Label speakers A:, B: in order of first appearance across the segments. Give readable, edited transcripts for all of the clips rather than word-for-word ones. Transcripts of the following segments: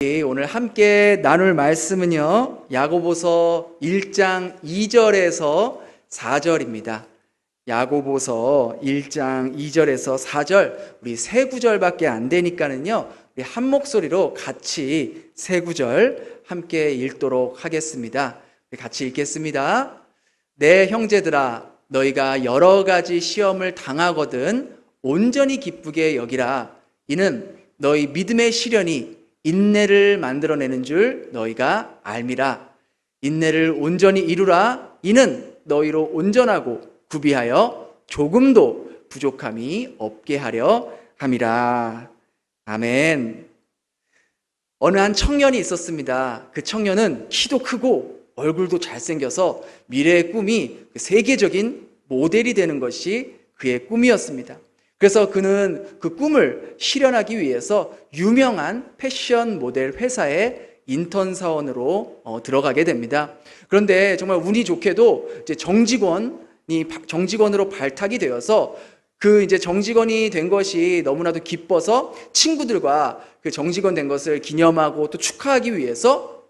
A: 오늘 함께 나눌 말씀은요, 야고보서 1장 2절에서 4절입니다. 야고보서 1장 2절에서 4절, 우리 세 구절밖에 안 되니까는요, 우리 한 목소리로 같이 세 구절 함께 읽도록 하겠습니다. 우리 같이 읽겠습니다. 내 형제들아, 너희가 여러 가지 시험을 당하거든 온전히 기쁘게 여기라. 이는 너희 믿음의 시련이 인내를 만들어내는 줄 너희가 알미라. 인내를 온전히 이루라. 이는 너희로 온전하고 구비하여 조금도 부족함이 없게 하려 함이라. 아멘. 어느 한 청년이 있었습니다. 그 청년은 키도 크고 얼굴도 잘생겨서 미래의 꿈이 세계적인 모델이 되는 것이 그의 꿈이었습니다. 그래서 그는 그 꿈을 실현하기 위해서 유명한 패션 모델 회사에 인턴 사원으로 들어가게 됩니다. 그런데 정말 운이 좋게도 이제 정직원으로 발탁이 되어서 그 이제 정직원이 된 것이 너무나도 기뻐서 친구들과 그 정직원 된 것을 기념하고 또 축하하기 위해서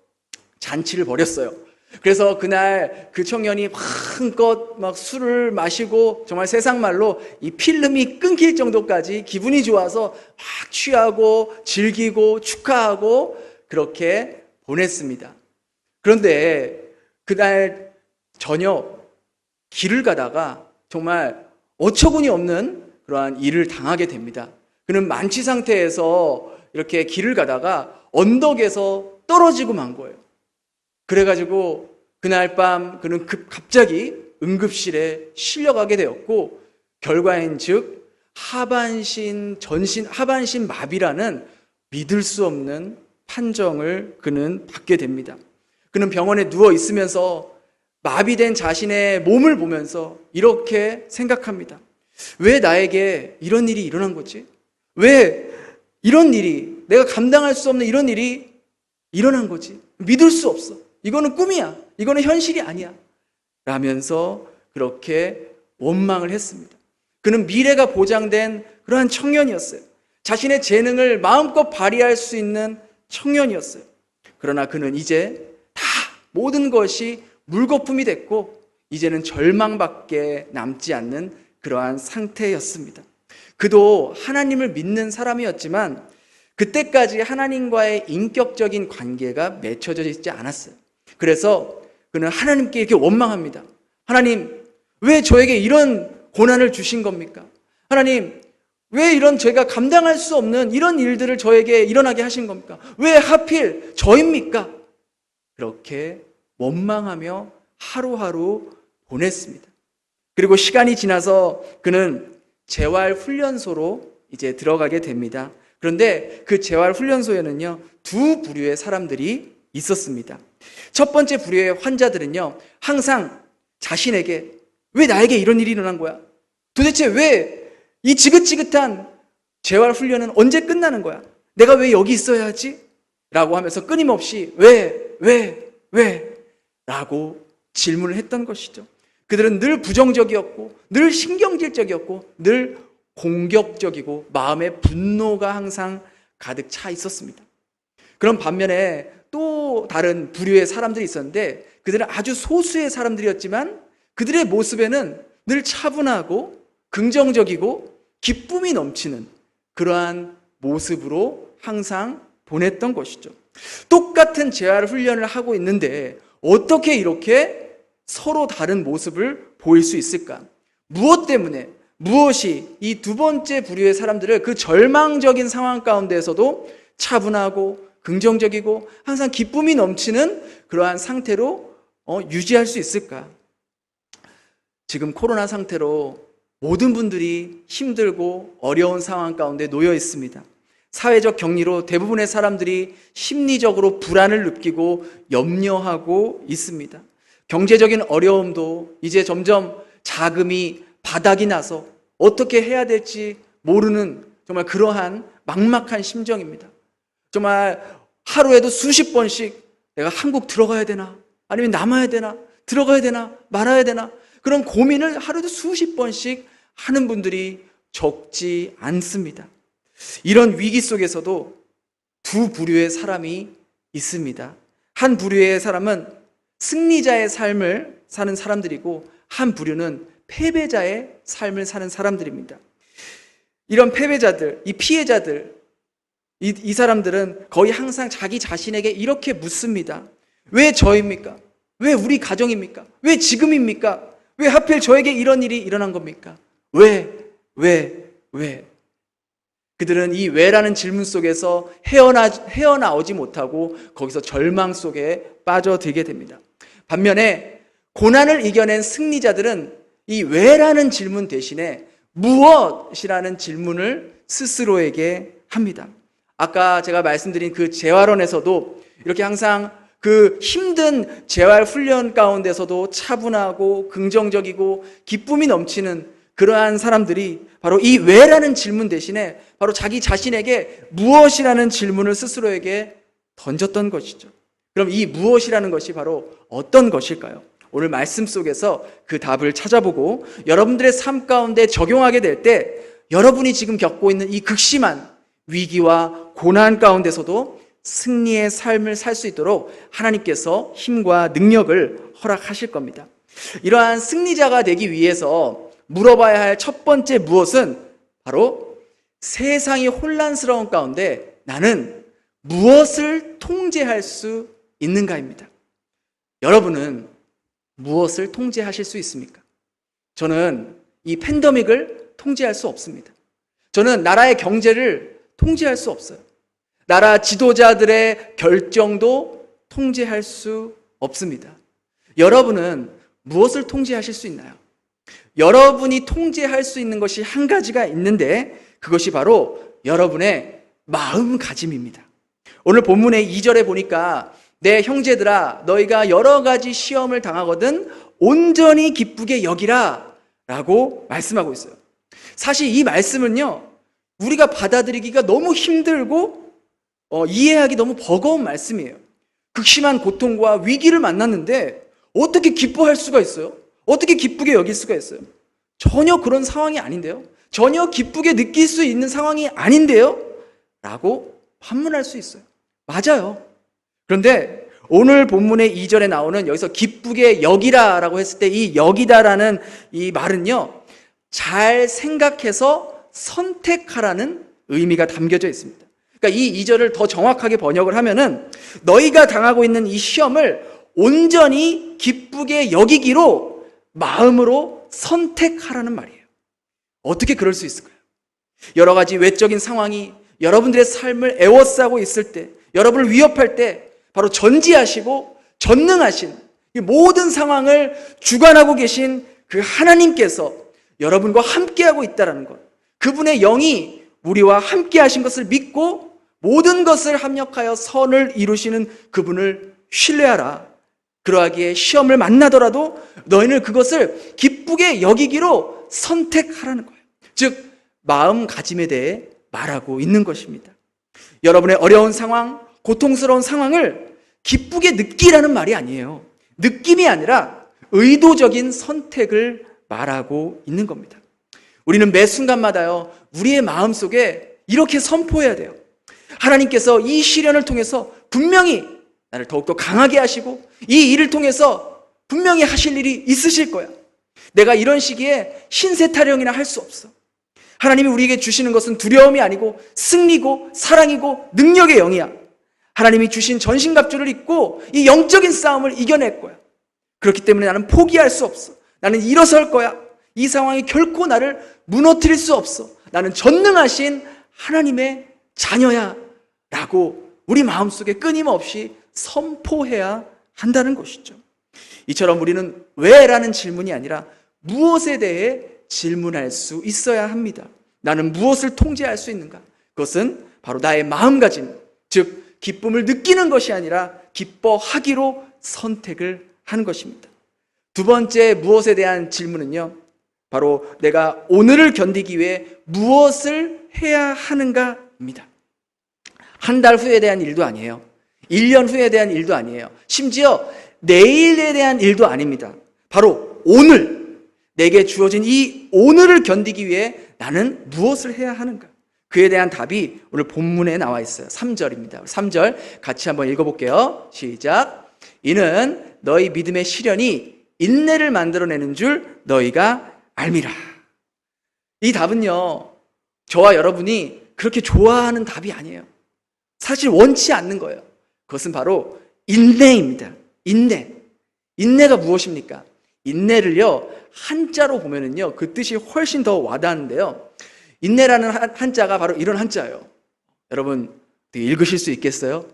A: 잔치를 벌였어요. 그래서 그날 그 청년이 마음껏 막 술을 마시고 정말 세상 말로 이 필름이 끊길 정도까지 기분이 좋아서 막 취하고 즐기고 축하하고 그렇게 보냈습니다. 그런데 그날 저녁 길을 가다가 정말 어처구니 없는 그러한 일을 당하게 됩니다. 그는 만취 상태에서 이렇게 길을 가다가 언덕에서 떨어지고 만 거예요. 그래가지고 그날 밤 그는 갑자기 응급실에 실려가게 되었고, 결과인즉 하반신 마비라는 믿을 수 없는 판정을 그는 받게 됩니다. 그는 병원에 누워 있으면서 마비된 자신의 몸을 보면서 이렇게 생각합니다. 왜 나에게 이런 일이 일어난 거지? 왜 이런 일이, 내가 감당할 수 없는 이런 일이 일어난 거지? 믿을 수 없어. 이거는 꿈이야. 이거는 현실이 아니야. 라면서 그렇게 원망을 했습니다. 그는 미래가 보장된 그러한 청년이었어요. 자신의 재능을 마음껏 발휘할 수 있는 청년이었어요. 그러나 그는 이제 다 모든 것이 물거품이 됐고 이제는 절망밖에 남지 않는 그러한 상태였습니다. 그도 하나님을 믿는 사람이었지만 그때까지 하나님과의 인격적인 관계가 맺혀져 있지 않았어요. 그래서 그는 하나님께 이렇게 원망합니다. 하나님, 왜 저에게 이런 고난을 주신 겁니까? 하나님, 왜 이런 제가 감당할 수 없는 이런 일들을 저에게 일어나게 하신 겁니까? 왜 하필 저입니까? 그렇게 원망하며 하루하루 보냈습니다. 그리고 시간이 지나서 그는 재활훈련소로 이제 들어가게 됩니다. 그런데 그 재활훈련소에는요, 두 부류의 사람들이 있었습니다. 첫 번째 부류의 환자들은요, 항상 자신에게 왜 나에게 이런 일이 일어난 거야? 도대체 왜 이 지긋지긋한 재활훈련은 언제 끝나는 거야? 내가 왜 여기 있어야 하지? 라고 하면서 끊임없이 왜? 라고 질문을 했던 것이죠. 그들은 늘 부정적이었고 늘 신경질적이었고 늘 공격적이고 마음에 분노가 항상 가득 차 있었습니다. 그런 반면에 또 다른 부류의 사람들이 있었는데 그들은 아주 소수의 사람들이었지만 그들의 모습에는 늘 차분하고 긍정적이고 기쁨이 넘치는 그러한 모습으로 항상 보냈던 것이죠. 똑같은 재활훈련을 하고 있는데 어떻게 이렇게 서로 다른 모습을 보일 수 있을까? 무엇 때문에, 무엇이 이 두 번째 부류의 사람들을 그 절망적인 상황 가운데에서도 차분하고 긍정적이고 항상 기쁨이 넘치는 그러한 상태로 유지할 수 있을까? 지금 코로나 상태로 모든 분들이 힘들고 어려운 상황 가운데 놓여 있습니다. 사회적 격리로 대부분의 사람들이 심리적으로 불안을 느끼고 염려하고 있습니다. 경제적인 어려움도 이제 점점 자금이 바닥이 나서 어떻게 해야 될지 모르는 정말 그러한 막막한 심정입니다. 정말 하루에도 수십 번씩 내가 한국 들어가야 되나? 아니면 남아야 되나? 들어가야 되나? 말아야 되나? 그런 고민을 하루에도 수십 번씩 하는 분들이 적지 않습니다. 이런 위기 속에서도 두 부류의 사람이 있습니다. 한 부류의 사람은 승리자의 삶을 사는 사람들이고 한 부류는 패배자의 삶을 사는 사람들입니다. 이런 패배자들, 이 피해자들, 이 사람들은 거의 항상 자기 자신에게 이렇게 묻습니다. 왜 저입니까? 왜 우리 가정입니까? 왜 지금입니까? 왜 하필 저에게 이런 일이 일어난 겁니까? 왜? 그들은 이 왜라는 질문 속에서 헤어나오지 못하고 거기서 절망 속에 빠져들게 됩니다. 반면에 고난을 이겨낸 승리자들은 이 왜라는 질문 대신에 무엇이라는 질문을 스스로에게 합니다. 아까 제가 말씀드린 그 재활원에서도 이렇게 항상 그 힘든 재활 훈련 가운데서도 차분하고 긍정적이고 기쁨이 넘치는 그러한 사람들이 바로 이 왜라는 질문 대신에 바로 자기 자신에게 무엇이라는 질문을 스스로에게 던졌던 것이죠. 그럼 이 무엇이라는 것이 바로 어떤 것일까요? 오늘 말씀 속에서 그 답을 찾아보고 여러분들의 삶 가운데 적용하게 될 때 여러분이 지금 겪고 있는 이 극심한 위기와 고난 가운데서도 승리의 삶을 살 수 있도록 하나님께서 힘과 능력을 허락하실 겁니다. 이러한 승리자가 되기 위해서 물어봐야 할 첫 번째 무엇은 바로 세상이 혼란스러운 가운데 나는 무엇을 통제할 수 있는가입니다. 여러분은 무엇을 통제하실 수 있습니까? 저는 이 팬데믹을 통제할 수 없습니다. 저는 나라의 경제를 통제할 수 없어요. 나라 지도자들의 결정도 통제할 수 없습니다. 여러분은 무엇을 통제하실 수 있나요? 여러분이 통제할 수 있는 것이 한 가지가 있는데 그것이 바로 여러분의 마음가짐입니다. 오늘 본문의 2절에 보니까 내 형제들아 너희가 여러 가지 시험을 당하거든 온전히 기쁘게 여기라 라고 말씀하고 있어요. 사실 이 말씀은요 우리가 받아들이기가 너무 힘들고 이해하기 너무 버거운 말씀이에요. 극심한 고통과 위기를 만났는데 어떻게 기뻐할 수가 있어요? 어떻게 기쁘게 여길 수가 있어요? 전혀 그런 상황이 아닌데요? 전혀 기쁘게 느낄 수 있는 상황이 아닌데요? 라고 반문할 수 있어요. 맞아요. 그런데 오늘 본문의 2절에 나오는 여기서 기쁘게 여기라 라고 했을 때 이 여기다라는 이 말은요, 잘 생각해서 선택하라는 의미가 담겨져 있습니다. 그러니까 이 2절을 더 정확하게 번역을 하면은 너희가 당하고 있는 이 시험을 온전히 기쁘게 여기기로 마음으로 선택하라는 말이에요. 어떻게 그럴 수 있을까요? 여러 가지 외적인 상황이 여러분들의 삶을 에워싸고 있을 때, 여러분을 위협할 때 바로 전지하시고 전능하신 이 모든 상황을 주관하고 계신 그 하나님께서 여러분과 함께하고 있다는 것, 그분의 영이 우리와 함께하신 것을 믿고 모든 것을 합력하여 선을 이루시는 그분을 신뢰하라. 그러하기에 시험을 만나더라도 너희는 그것을 기쁘게 여기기로 선택하라는 거예요. 즉 마음가짐에 대해 말하고 있는 것입니다. 여러분의 어려운 상황, 고통스러운 상황을 기쁘게 느끼라는 말이 아니에요. 느낌이 아니라 의도적인 선택을 말하고 있는 겁니다. 우리는 매 순간마다요 우리의 마음속에 이렇게 선포해야 돼요. 하나님께서 이 시련을 통해서 분명히 나를 더욱더 강하게 하시고 이 일을 통해서 분명히 하실 일이 있으실 거야. 내가 이런 시기에 신세 타령이나 할 수 없어. 하나님이 우리에게 주시는 것은 두려움이 아니고 승리고 사랑이고 능력의 영이야. 하나님이 주신 전신갑주를 입고 이 영적인 싸움을 이겨낼 거야. 그렇기 때문에 나는 포기할 수 없어. 나는 일어설 거야. 이 상황이 결코 나를 무너뜨릴 수 없어. 나는 전능하신 하나님의 자녀야 라고 우리 마음속에 끊임없이 선포해야 한다는 것이죠. 이처럼 우리는 왜라는 질문이 아니라 무엇에 대해 질문할 수 있어야 합니다. 나는 무엇을 통제할 수 있는가? 그것은 바로 나의 마음가짐, 즉 기쁨을 느끼는 것이 아니라 기뻐하기로 선택을 하는 것입니다. 두 번째 무엇에 대한 질문은요, 바로 내가 오늘을 견디기 위해 무엇을 해야 하는가입니다. 한 달 후에 대한 일도 아니에요. 1년 후에 대한 일도 아니에요. 심지어 내일에 대한 일도 아닙니다. 바로 오늘, 내게 주어진 이 오늘을 견디기 위해 나는 무엇을 해야 하는가? 그에 대한 답이 오늘 본문에 나와 있어요. 3절입니다. 3절 같이 한번 읽어볼게요. 시작. 이는 너희 믿음의 시련이 인내를 만들어내는 줄 너희가 알미라. 이 답은요, 저와 여러분이 그렇게 좋아하는 답이 아니에요. 사실 원치 않는 거예요. 그것은 바로 인내입니다. 인내가 무엇입니까? 인내를요, 한자로 보면은요, 그 뜻이 훨씬 더 와닿는데요. 인내라는 한자가 바로 이런 한자예요. 여러분, 읽으실 수 있겠어요?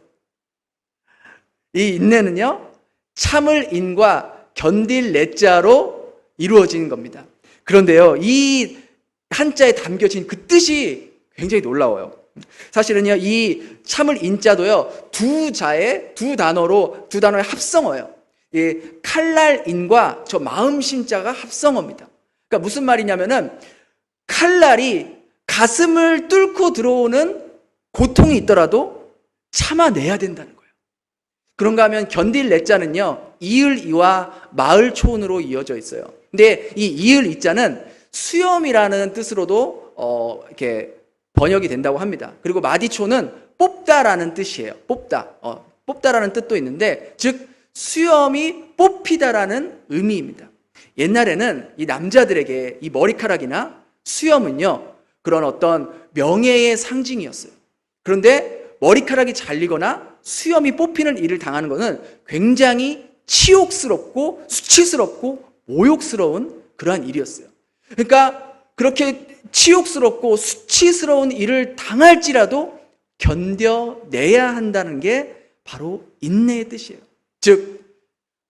A: 이 인내는요, 참을 인과 견딜 내자로 이루어진 겁니다. 그런데요, 이 한자에 담겨진 그 뜻이 굉장히 놀라워요. 사실은요, 이 참을 인자도요, 두 단어의 합성어예요. 이 칼날 인과 저 마음 심자가 합성어입니다. 그러니까 무슨 말이냐면은 칼날이 가슴을 뚫고 들어오는 고통이 있더라도 참아내야 된다는 거예요. 그런가 하면 견딜 내자는요, 이을이와 마을초운으로 이어져 있어요. 근데 이 이을 이자는 수염이라는 뜻으로도 이렇게 번역이 된다고 합니다. 그리고 마디초는 뽑다라는 뜻이에요. 뽑다라는 뜻도 있는데, 즉 수염이 뽑히다라는 의미입니다. 옛날에는 이 남자들에게 이 머리카락이나 수염은요, 그런 어떤 명예의 상징이었어요. 그런데 머리카락이 잘리거나 수염이 뽑히는 일을 당하는 것은 굉장히 치욕스럽고 수치스럽고 모욕스러운 그러한 일이었어요. 그러니까 그렇게 치욕스럽고 수치스러운 일을 당할지라도 견뎌내야 한다는 게 바로 인내의 뜻이에요. 즉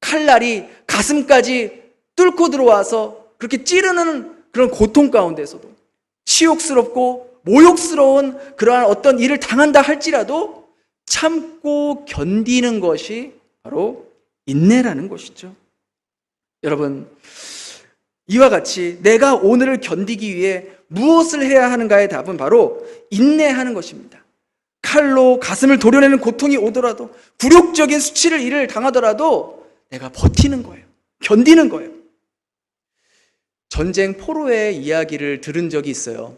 A: 칼날이 가슴까지 뚫고 들어와서 그렇게 찌르는 그런 고통 가운데서도 치욕스럽고 모욕스러운 그러한 어떤 일을 당한다 할지라도 참고 견디는 것이 바로 인내라는 것이죠. 여러분, 이와 같이 내가 오늘을 견디기 위해 무엇을 해야 하는가의 답은 바로 인내하는 것입니다. 칼로 가슴을 도려내는 고통이 오더라도, 굴욕적인 수치를 일을 당하더라도 내가 버티는 거예요. 견디는 거예요. 전쟁 포로의 이야기를 들은 적이 있어요.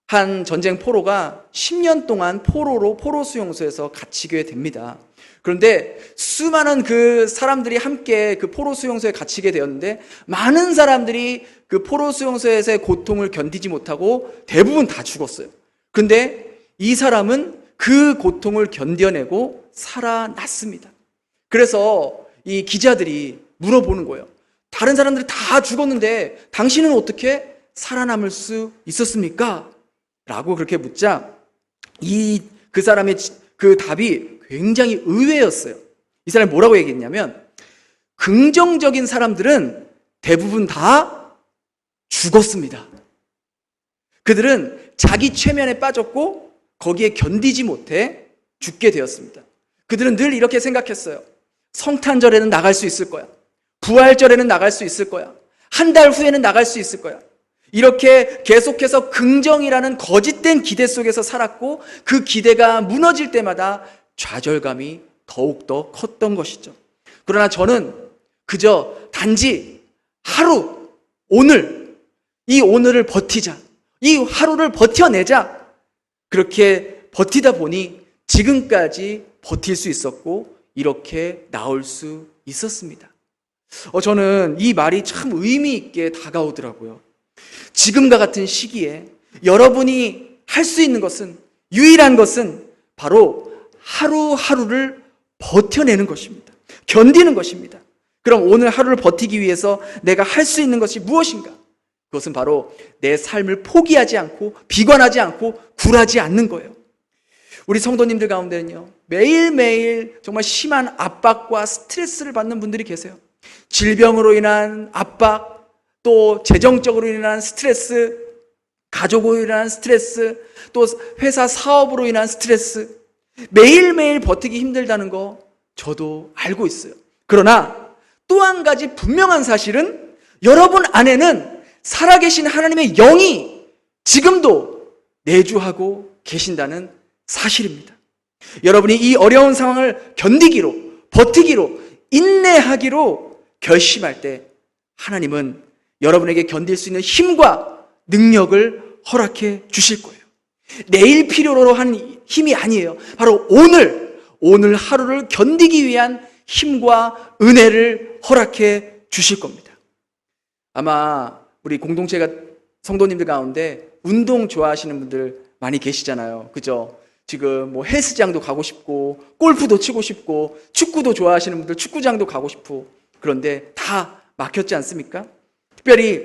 A: 한 전쟁 포로가 10년 동안 포로 수용소에서 갇히게 됩니다. 그런데 수많은 그 사람들이 함께 그 포로 수용소에 갇히게 되었는데, 많은 사람들이 그 포로 수용소에서의 고통을 견디지 못하고 대부분 다 죽었어요. 그런데 이 사람은 그 고통을 견뎌내고 살아났습니다. 그래서 이 기자들이 물어보는 거예요. 다른 사람들이 다 죽었는데 당신은 어떻게 살아남을 수 있었습니까? 라고 그렇게 묻자 그 사람의 그 답이 굉장히 의외였어요. 이 사람이 뭐라고 얘기했냐면, 긍정적인 사람들은 대부분 다 죽었습니다. 그들은 자기 최면에 빠졌고 거기에 견디지 못해 죽게 되었습니다. 그들은 늘 이렇게 생각했어요. 성탄절에는 나갈 수 있을 거야. 부활절에는 나갈 수 있을 거야. 한 달 후에는 나갈 수 있을 거야. 이렇게 계속해서 긍정이라는 거짓된 기대 속에서 살았고, 그 기대가 무너질 때마다 좌절감이 더욱더 컸던 것이죠. 그러나 저는 그저 단지 하루, 이 오늘을 버티자, 이 하루를 버텨내자, 그렇게 버티다 보니 지금까지 버틸 수 있었고 이렇게 나올 수 있었습니다. 저는 이 말이 참 의미 있게 다가오더라고요. 지금과 같은 시기에 여러분이 할 수 있는 것은, 유일한 것은 바로 하루하루를 버텨내는 것입니다. 견디는 것입니다. 그럼 오늘 하루를 버티기 위해서 내가 할 수 있는 것이 무엇인가? 그것은 바로 내 삶을 포기하지 않고 비관하지 않고 굴하지 않는 거예요. 우리 성도님들 가운데는요, 매일매일 정말 심한 압박과 스트레스를 받는 분들이 계세요. 질병으로 인한 압박, 또 재정적으로 인한 스트레스, 가족으로 인한 스트레스, 또 회사 사업으로 인한 스트레스, 매일매일 버티기 힘들다는 거 저도 알고 있어요. 그러나 또 한 가지 분명한 사실은, 여러분 안에는 살아계신 하나님의 영이 지금도 내주하고 계신다는 사실입니다. 여러분이 이 어려운 상황을 견디기로, 버티기로, 인내하기로 결심할 때 하나님은 여러분에게 견딜 수 있는 힘과 능력을 허락해 주실 거예요. 내일 필요로 하는 힘이 아니에요. 바로 오늘 하루를 견디기 위한 힘과 은혜를 허락해 주실 겁니다. 아마 우리 공동체가 성도님들 가운데 운동 좋아하시는 분들 많이 계시잖아요. 그죠? 지금 뭐 헬스장도 가고 싶고 골프도 치고 싶고 축구도 좋아하시는 분들 축구장도 가고 싶고 그런데 다 막혔지 않습니까? 특별히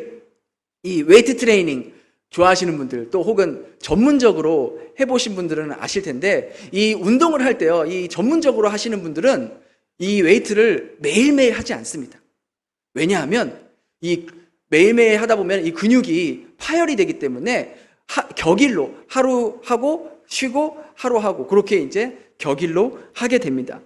A: 이 웨이트 트레이닝 좋아하시는 분들 또 혹은 전문적으로 해보신 분들은 아실 텐데 이 운동을 할 때요, 이 전문적으로 하시는 분들은 이 웨이트를 매일매일 하지 않습니다. 왜냐하면 이 매일매일 하다 보면 이 근육이 파열이 되기 때문에 격일로 하루 하고 쉬고 하루 하고 그렇게 이제 격일로 하게 됩니다.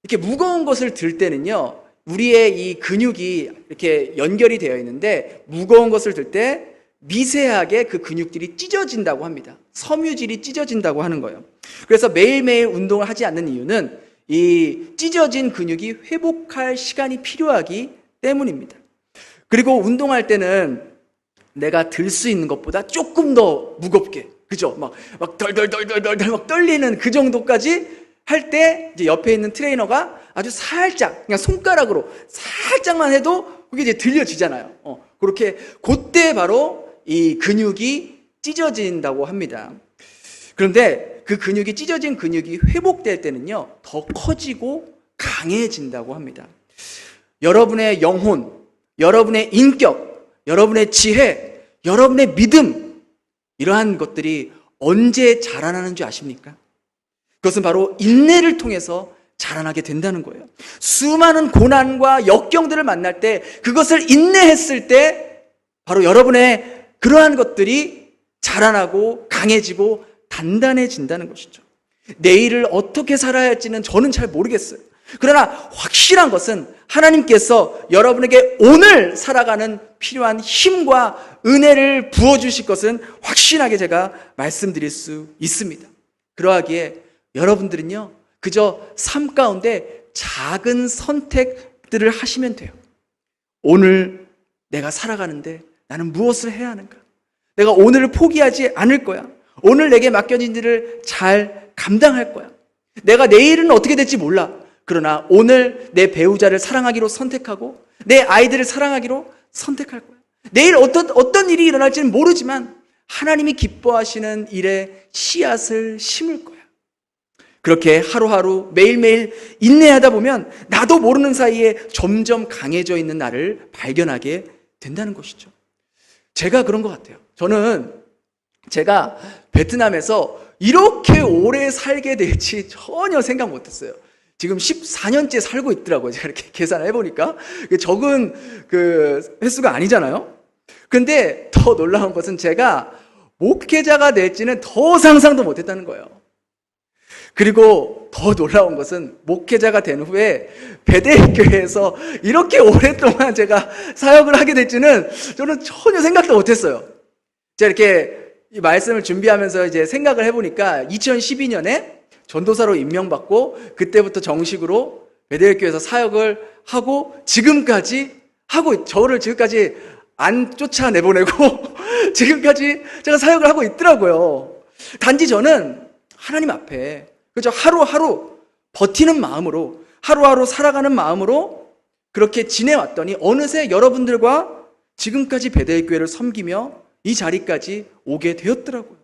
A: 이렇게 무거운 것을 들 때는요, 우리의 이 근육이 이렇게 연결이 되어 있는데 무거운 것을 들 때 미세하게 그 근육들이 찢어진다고 합니다. 섬유질이 찢어진다고 하는 거예요. 그래서 매일매일 운동을 하지 않는 이유는 이 찢어진 근육이 회복할 시간이 필요하기 때문입니다. 그리고 운동할 때는 내가 들 수 있는 것보다 조금 더 무겁게, 그죠? 막 덜덜덜덜덜 막 떨리는 그 정도까지 할 때 이제 옆에 있는 트레이너가 아주 살짝 그냥 손가락으로 살짝만 해도 그게 이제 들려지잖아요. 그렇게 그때 바로 이 근육이 찢어진다고 합니다. 그런데 그 근육이 찢어진 근육이 회복될 때는요, 더 커지고 강해진다고 합니다. 여러분의 영혼, 여러분의 인격, 여러분의 지혜, 여러분의 믿음, 이러한 것들이 언제 자라나는 줄 아십니까? 그것은 바로 인내를 통해서 자라나게 된다는 거예요. 수많은 고난과 역경들을 만날 때 그것을 인내했을 때 바로 여러분의 그러한 것들이 자라나고 강해지고 단단해진다는 것이죠. 내일을 어떻게 살아야 할지는 저는 잘 모르겠어요. 그러나 확실한 것은 하나님께서 여러분에게 오늘 살아가는 필요한 힘과 은혜를 부어주실 것은 확실하게 제가 말씀드릴 수 있습니다. 그러하기에 여러분들은요, 그저 삶 가운데 작은 선택들을 하시면 돼요. 오늘 내가 살아가는데 나는 무엇을 해야 하는가? 내가 오늘을 포기하지 않을 거야. 오늘 내게 맡겨진 일을 잘 감당할 거야. 내가 내일은 어떻게 될지 몰라. 그러나 오늘 내 배우자를 사랑하기로 선택하고 내 아이들을 사랑하기로 선택할 거야. 내일 어떤 일이 일어날지는 모르지만 하나님이 기뻐하시는 일에 씨앗을 심을 거야. 그렇게 하루하루 매일매일 인내하다 보면 나도 모르는 사이에 점점 강해져 있는 나를 발견하게 된다는 것이죠. 제가 그런 것 같아요. 저는 제가 베트남에서 이렇게 오래 살게 될지 전혀 생각 못했어요. 지금 14년째 살고 있더라고요. 제가 이렇게 계산을 해보니까 적은 그 횟수가 아니잖아요. 근데 더 놀라운 것은 제가 목회자가 될지는 더 상상도 못했다는 거예요. 그리고 더 놀라운 것은 목회자가 된 후에 베델교회에서 이렇게 오랫동안 제가 사역을 하게 될지는 저는 전혀 생각도 못했어요. 제가 이렇게 이 말씀을 준비하면서 이제 생각을 해보니까 2012년에 전도사로 임명받고 그때부터 정식으로 베델교회에서 사역을 하고 저를 지금까지 안 쫓아내보내고 지금까지 제가 사역을 하고 있더라고요. 단지 저는 하나님 앞에 그저 하루하루 버티는 마음으로 하루하루 살아가는 마음으로 그렇게 지내왔더니 어느새 여러분들과 지금까지 베델교회를 섬기며 이 자리까지 오게 되었더라고요.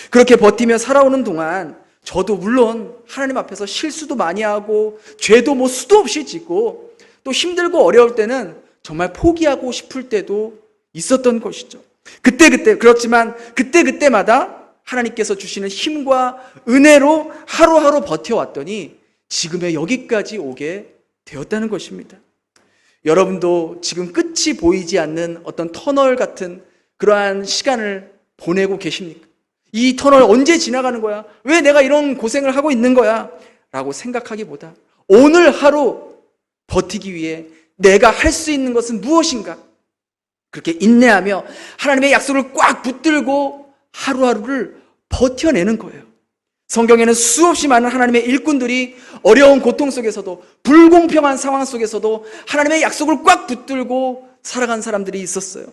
A: 그렇게 버티며 살아오는 동안 저도 물론 하나님 앞에서 실수도 많이 하고 죄도 뭐 수도 없이 짓고 또 힘들고 어려울 때는 정말 포기하고 싶을 때도 있었던 것이죠. 그렇지만 그때마다 하나님께서 주시는 힘과 은혜로 하루하루 버텨왔더니 지금의 여기까지 오게 되었다는 것입니다. 여러분도 지금 끝이 보이지 않는 어떤 터널 같은 그러한 시간을 보내고 계십니까? 이 터널 언제 지나가는 거야? 왜 내가 이런 고생을 하고 있는 거야? 라고 생각하기보다 오늘 하루 버티기 위해 내가 할 수 있는 것은 무엇인가? 그렇게 인내하며 하나님의 약속을 꽉 붙들고 하루하루를 버텨내는 거예요. 성경에는 수없이 많은 하나님의 일꾼들이 어려운 고통 속에서도 불공평한 상황 속에서도 하나님의 약속을 꽉 붙들고 살아간 사람들이 있었어요.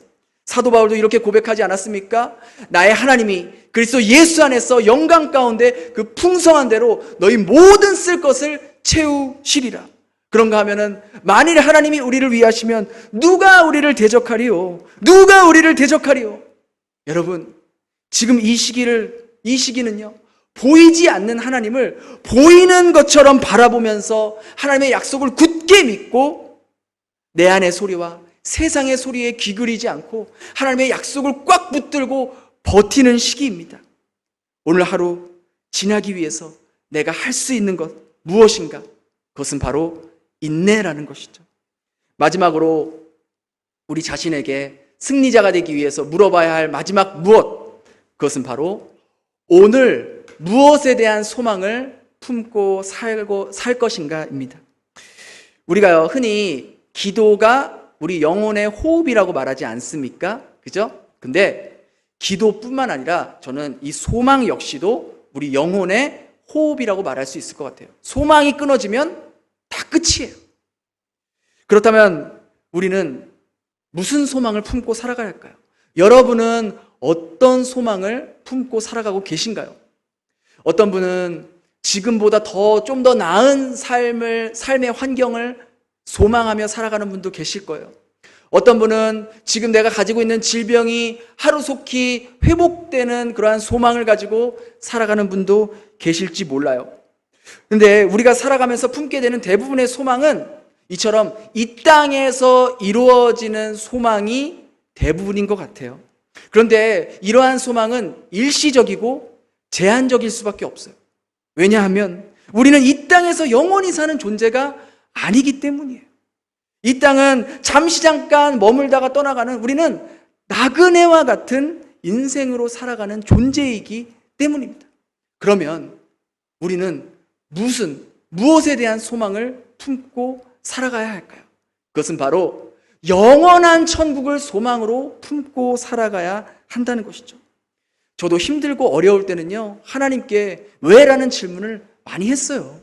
A: 사도 바울도 이렇게 고백하지 않았습니까? 나의 하나님이 그리스도 예수 안에서 영광 가운데 그 풍성한 대로 너희 모든 쓸 것을 채우시리라. 그런가 하면은 만일 하나님이 우리를 위하시면 누가 우리를 대적하리요? 누가 우리를 대적하리요? 여러분, 지금 이 시기는요, 보이지 않는 하나님을 보이는 것처럼 바라보면서 하나님의 약속을 굳게 믿고 내 안의 소리와 세상의 소리에 귀그리지 않고 하나님의 약속을 꽉 붙들고 버티는 시기입니다. 오늘 하루 지나기 위해서 내가 할 수 있는 것 무엇인가? 그것은 바로 인내라는 것이죠. 마지막으로 우리 자신에게 승리자가 되기 위해서 물어봐야 할 마지막 무엇? 그것은 바로 오늘 무엇에 대한 소망을 품고 살 것인가입니다. 우리가요, 흔히 기도가 우리 영혼의 호흡이라고 말하지 않습니까? 그죠? 근데 기도뿐만 아니라 저는 이 소망 역시도 우리 영혼의 호흡이라고 말할 수 있을 것 같아요. 소망이 끊어지면 다 끝이에요. 그렇다면 우리는 무슨 소망을 품고 살아가야 할까요? 여러분은 어떤 소망을 품고 살아가고 계신가요? 어떤 분은 지금보다 좀 더 나은 삶의 환경을 소망하며 살아가는 분도 계실 거예요. 어떤 분은 지금 내가 가지고 있는 질병이 하루속히 회복되는 그러한 소망을 가지고 살아가는 분도 계실지 몰라요. 근데 우리가 살아가면서 품게 되는 대부분의 소망은 이처럼 이 땅에서 이루어지는 소망이 대부분인 것 같아요. 그런데 이러한 소망은 일시적이고 제한적일 수밖에 없어요. 왜냐하면 우리는 이 땅에서 영원히 사는 존재가 아니기 때문이에요. 이 땅은 잠시 잠깐 머물다가 떠나가는 우리는 나그네와 같은 인생으로 살아가는 존재이기 때문입니다. 그러면 우리는 무엇에 대한 소망을 품고 살아가야 할까요? 그것은 바로 영원한 천국을 소망으로 품고 살아가야 한다는 것이죠. 저도 힘들고 어려울 때는요, 하나님께 왜라는 질문을 많이 했어요.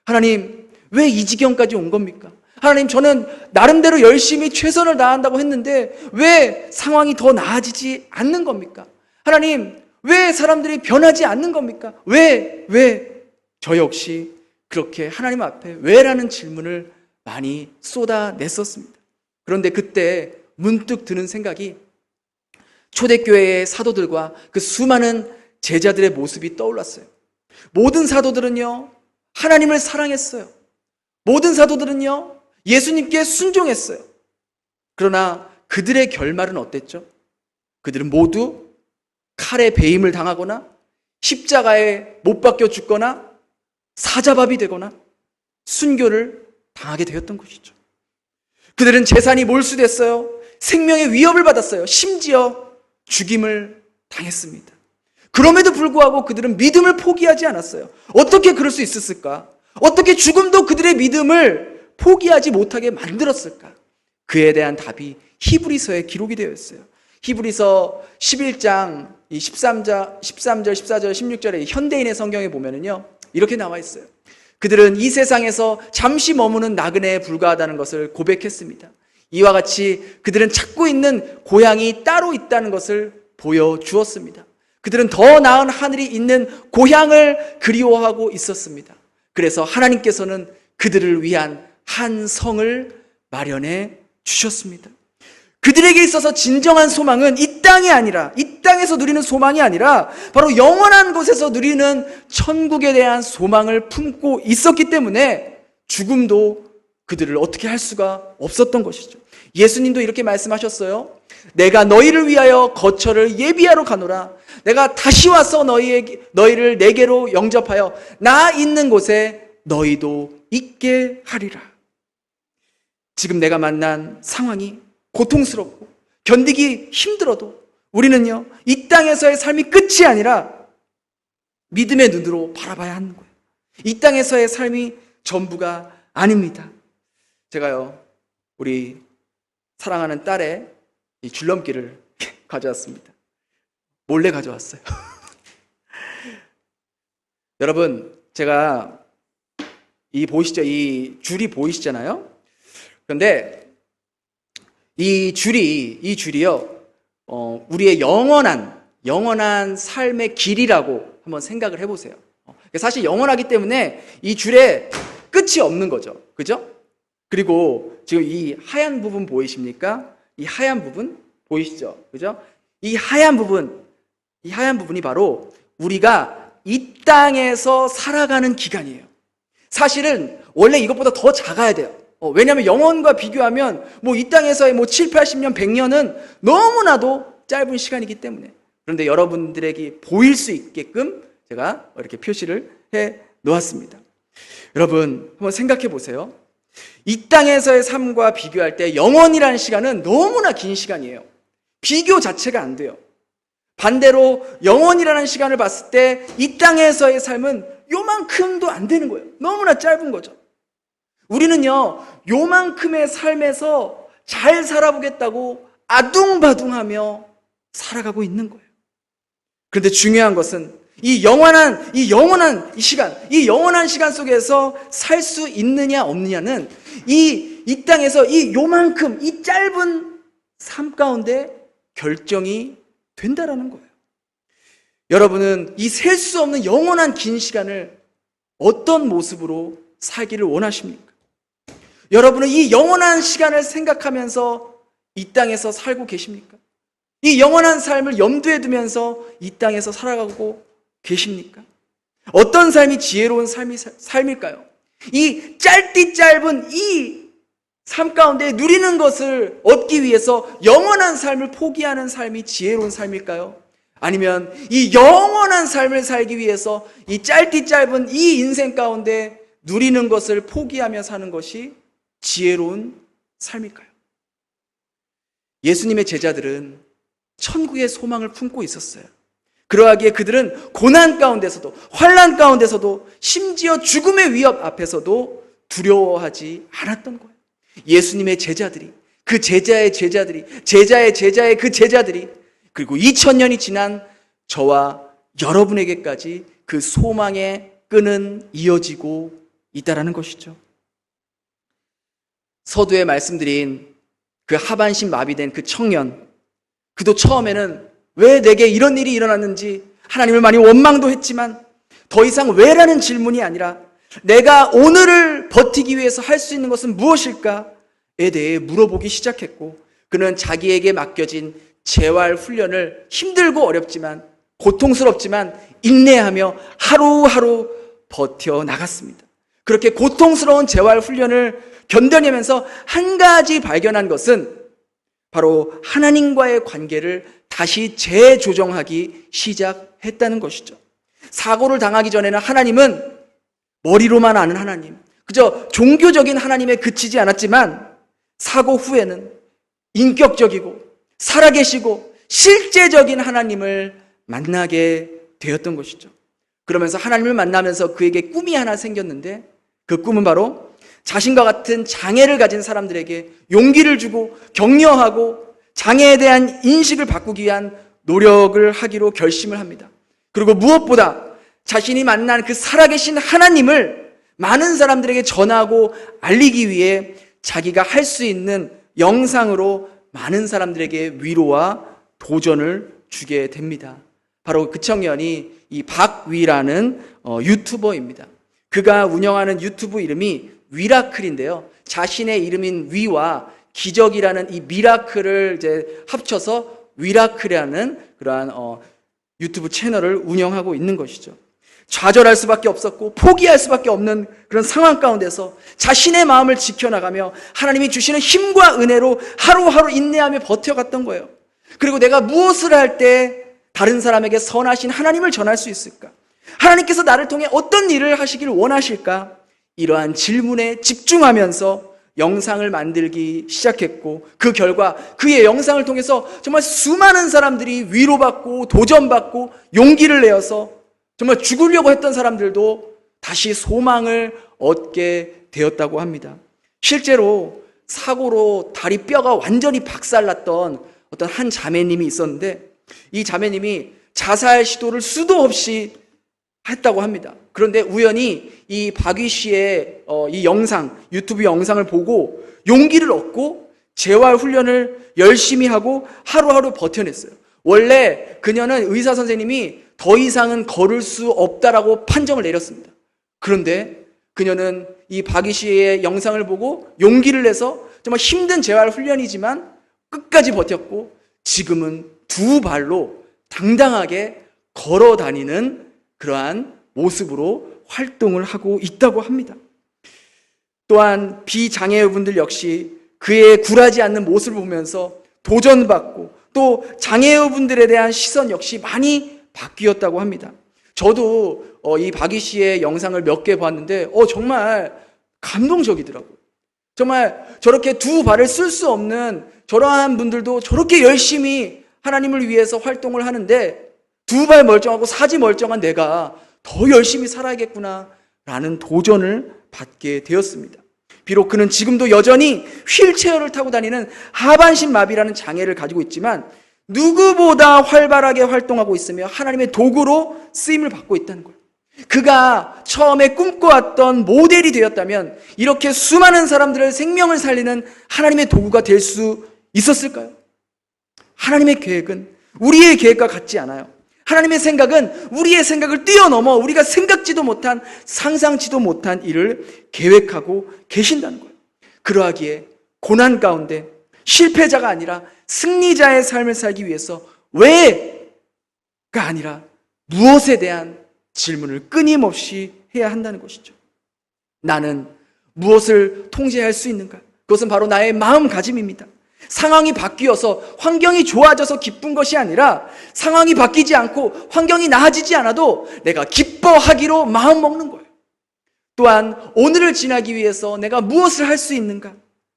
A: 하나님, 왜 이 지경까지 온 겁니까? 하나님, 저는 나름대로 열심히 최선을 다한다고 했는데 왜 상황이 더 나아지지 않는 겁니까? 하나님, 왜 사람들이 변하지 않는 겁니까? 왜? 저 역시 그렇게 하나님 앞에 왜라는 질문을 많이 쏟아냈었습니다. 그런데 그때 문득 드는 생각이 초대교회의 사도들과 그 수많은 제자들의 모습이 떠올랐어요. 모든 사도들은요, 하나님을 사랑했어요. 모든 사도들은요, 예수님께 순종했어요. 그러나 그들의 결말은 어땠죠? 그들은 모두 칼에 배임을 당하거나 십자가에 못 박혀 죽거나 사자밥이 되거나 순교를 당하게 되었던 것이죠. 그들은 재산이 몰수됐어요. 생명의 위협을 받았어요. 심지어 죽임을 당했습니다. 그럼에도 불구하고 그들은 믿음을 포기하지 않았어요. 어떻게 그럴 수 있었을까? 어떻게 죽음도 그들의 믿음을 포기하지 못하게 만들었을까? 그에 대한 답이 히브리서에 기록이 되어 있어요. 히브리서 11장 13절, 14절, 16절에 현대인의 성경에 보면은요, 이렇게 나와 있어요. 그들은 이 세상에서 잠시 머무는 나그네에 불과하다는 것을 고백했습니다. 이와 같이 그들은 찾고 있는 고향이 따로 있다는 것을 보여주었습니다. 그들은 더 나은 하늘이 있는 고향을 그리워하고 있었습니다. 그래서 하나님께서는 그들을 위한 한 성을 마련해 주셨습니다. 그들에게 있어서 진정한 소망은 이 땅이 아니라, 이 땅에서 누리는 소망이 아니라 바로 영원한 곳에서 누리는 천국에 대한 소망을 품고 있었기 때문에 죽음도 그들을 어떻게 할 수가 없었던 것이죠. 예수님도 이렇게 말씀하셨어요. 내가 너희를 위하여 거처를 예비하러 가노라. 내가 다시 와서 너희를 내게로 영접하여 나 있는 곳에 너희도 있게 하리라. 지금 내가 만난 상황이 고통스럽고 견디기 힘들어도 우리는요, 이 땅에서의 삶이 끝이 아니라 믿음의 눈으로 바라봐야 하는 거예요. 이 땅에서의 삶이 전부가 아닙니다. 제가요, 우리 사랑하는 딸의 이 줄넘기를 가져왔습니다. 몰래 가져왔어요. 여러분, 제가 이 줄이 보이시잖아요? 그런데 이 줄이요, 우리의 영원한 삶의 길이라고 한번 생각을 해보세요. 사실 영원하기 때문에 이 줄에 끝이 없는 거죠. 그죠? 그리고 지금 이 하얀 부분 보이십니까? 이 하얀 부분 보이시죠? 그죠? 이 하얀 부분이 바로 우리가 이 땅에서 살아가는 기간이에요. 사실은 원래 이것보다 더 작아야 돼요. 왜냐하면 영원과 비교하면 이 땅에서의 7, 80년, 100년은 너무나도 짧은 시간이기 때문에. 그런데 여러분들에게 보일 수 있게끔 제가 이렇게 표시를 해 놓았습니다. 여러분 한번 생각해 보세요. 이 땅에서의 삶과 비교할 때 영원이라는 시간은 너무나 긴 시간이에요. 비교 자체가 안 돼요. 반대로 영원이라는 시간을 봤을 때 이 땅에서의 삶은 요만큼도 안 되는 거예요. 너무나 짧은 거죠. 우리는요, 요만큼의 삶에서 잘 살아보겠다고 아둥바둥하며 살아가고 있는 거예요. 그런데 중요한 것은 이 영원한 시간 속에서 살 수 있느냐 없느냐는 이 땅에서 요만큼 이 짧은 삶 가운데 결정이 된다라는 거예요. 여러분은 이 셀 수 없는 영원한 긴 시간을 어떤 모습으로 살기를 원하십니까? 여러분은 이 영원한 시간을 생각하면서 이 땅에서 살고 계십니까? 이 영원한 삶을 염두에 두면서 이 땅에서 살아가고 계십니까? 어떤 삶이 지혜로운 삶일까요? 이 짧은 이 삶 가운데 누리는 것을 얻기 위해서 영원한 삶을 포기하는 삶이 지혜로운 삶일까요? 아니면 이 영원한 삶을 살기 위해서 이 짧은 이 인생 가운데 누리는 것을 포기하며 사는 것이 지혜로운 삶일까요? 예수님의 제자들은 천국의 소망을 품고 있었어요. 그러하기에 그들은 고난 가운데서도, 환난 가운데서도, 심지어 죽음의 위협 앞에서도 두려워하지 않았던 거예요. 예수님의 제자들이, 그 제자의 제자들이, 제자의 제자의 그 제자들이, 그리고 2000년이 지난 저와 여러분에게까지 그 소망의 끈은 이어지고 있다라는 것이죠. 서두에 말씀드린 그 하반신 마비된 그 청년, 그도 처음에는 왜 내게 이런 일이 일어났는지 하나님을 많이 원망도 했지만 더 이상 왜라는 질문이 아니라 내가 오늘을 버티기 위해서 할 수 있는 것은 무엇일까에 대해 물어보기 시작했고, 그는 자기에게 맡겨진 재활 훈련을 힘들고 어렵지만 고통스럽지만 인내하며 하루하루 버텨나갔습니다. 그렇게 고통스러운 재활 훈련을 견뎌내면서 한 가지 발견한 것은 바로 하나님과의 관계를 다시 재조정하기 시작했다는 것이죠. 사고를 당하기 전에는 하나님은 머리로만 아는 하나님, 그저 종교적인 하나님에 그치지 않았지만 사고 후에는 인격적이고 살아계시고 실제적인 하나님을 만나게 되었던 것이죠. 그러면서 하나님을 만나면서 그에게 꿈이 하나 생겼는데, 그 꿈은 바로 자신과 같은 장애를 가진 사람들에게 용기를 주고 격려하고 장애에 대한 인식을 바꾸기 위한 노력을 하기로 결심을 합니다. 그리고 무엇보다 자신이 만난 그 살아계신 하나님을 많은 사람들에게 전하고 알리기 위해 자기가 할 수 있는 영상으로 많은 사람들에게 위로와 도전을 주게 됩니다. 바로 그 청년이 이 박위라는 유튜버입니다. 그가 운영하는 유튜브 이름이 위라클인데요. 자신의 이름인 위와 기적이라는 이 미라클을 이제 합쳐서 위라클이라는 그러한 유튜브 채널을 운영하고 있는 것이죠. 좌절할 수밖에 없었고 포기할 수밖에 없는 그런 상황 가운데서 자신의 마음을 지켜나가며 하나님이 주시는 힘과 은혜로 하루하루 인내하며 버텨갔던 거예요. 그리고 내가 무엇을 할 때 다른 사람에게 선하신 하나님을 전할 수 있을까? 하나님께서 나를 통해 어떤 일을 하시길 원하실까? 이러한 질문에 집중하면서 영상을 만들기 시작했고, 그 결과 그의 영상을 통해서 정말 수많은 사람들이 위로받고 도전받고 용기를 내어서 정말 죽으려고 했던 사람들도 다시 소망을 얻게 되었다고 합니다. 실제로 사고로 다리 뼈가 완전히 박살났던 어떤 한 자매님이 있었는데, 이 자매님이 자살 시도를 수도 없이 했다고 합니다. 그런데 우연히 이 박위 씨의 이 영상, 유튜브 영상을 보고 용기를 얻고 재활 훈련을 열심히 하고 하루하루 버텨냈어요. 원래 그녀는 의사 선생님이 더 이상은 걸을 수 없다라고 판정을 내렸습니다. 그런데 그녀는 이 박이 씨의 영상을 보고 용기를 내서 정말 힘든 재활 훈련이지만 끝까지 버텼고 지금은 두 발로 당당하게 걸어 다니는 그러한 모습으로 활동을 하고 있다고 합니다. 또한 비장애우분들 역시 그의 굴하지 않는 모습을 보면서 도전받고 또 장애우분들에 대한 시선 역시 많이 바뀌었다고 합니다. 저도 이 박이 씨의 영상을 몇 개 봤는데 정말 감동적이더라고요. 정말 저렇게 두 발을 쓸 수 없는 저러한 분들도 저렇게 열심히 하나님을 위해서 활동을 하는데 두 발 멀쩡하고 사지 멀쩡한 내가 더 열심히 살아야겠구나 라는 도전을 받게 되었습니다. 비록 그는 지금도 여전히 휠체어를 타고 다니는 하반신 마비라는 장애를 가지고 있지만 누구보다 활발하게 활동하고 있으며 하나님의 도구로 쓰임을 받고 있다는 거예요. 그가 처음에 꿈꿔왔던 모델이 되었다면 이렇게 수많은 사람들의 생명을 살리는 하나님의 도구가 될 수 있었을까요? 하나님의 계획은 우리의 계획과 같지 않아요. 하나님의 생각은 우리의 생각을 뛰어넘어 우리가 생각지도 못한, 상상지도 못한 일을 계획하고 계신다는 거예요. 그러하기에 고난 가운데 실패자가 아니라 승리자의 삶을 살기 위해서 왜가 아니라 무엇에 대한 질문을 끊임없이 해야 한다는 것이죠. 나는 무엇을 통제할 수 있는가? 그것은 바로 나의 마음가짐입니다. 상황이 바뀌어서 환경이 좋아져서 기쁜 것이 아니라 상황이 바뀌지 않고 환경이 나아지지 않아도 내가 기뻐하기로 마음 먹는 거예요. 또한 오늘을 지나기 위해서 내가 무엇을 할 수 있는가?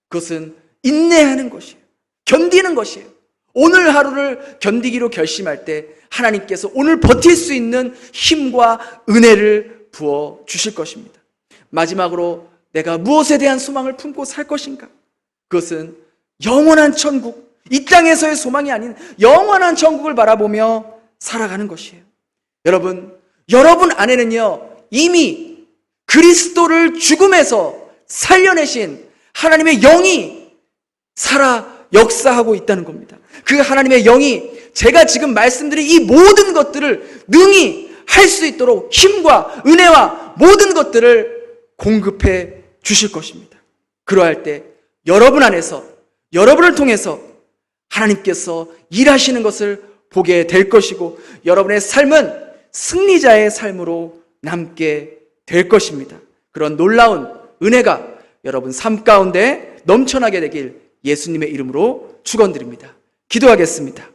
A: 그것은 인내하는 것이에요. 견디는 것이에요. 오늘 하루를 견디기로 결심할 때 하나님께서 오늘 버틸 수 있는 힘과 은혜를 부어 주실 것입니다. 마지막으로 내가 무엇에 대한 소망을 품고 살 것인가? 그것은 영원한 천국, 이 땅에서의 소망이 아닌 영원한 천국을 바라보며 살아가는 것이에요. 여러분 안에는요 이미 그리스도를 죽음에서 살려내신 하나님의 영이 살아 역사하고 있다는 겁니다. 그 하나님의 영이 제가 지금 말씀드린 이 모든 것들을 능히 할 수 있도록 힘과 은혜와 모든 것들을 공급해 주실 것입니다. 그러할 때 여러분 안에서, 여러분을 통해서 하나님께서 일하시는 것을 보게 될 것이고 여러분의 삶은 승리자의 삶으로 남게 될 것입니다. 그런 놀라운 은혜가 여러분 삶 가운데 넘쳐나게 되길 예수님의 이름으로 축원드립니다. 기도하겠습니다.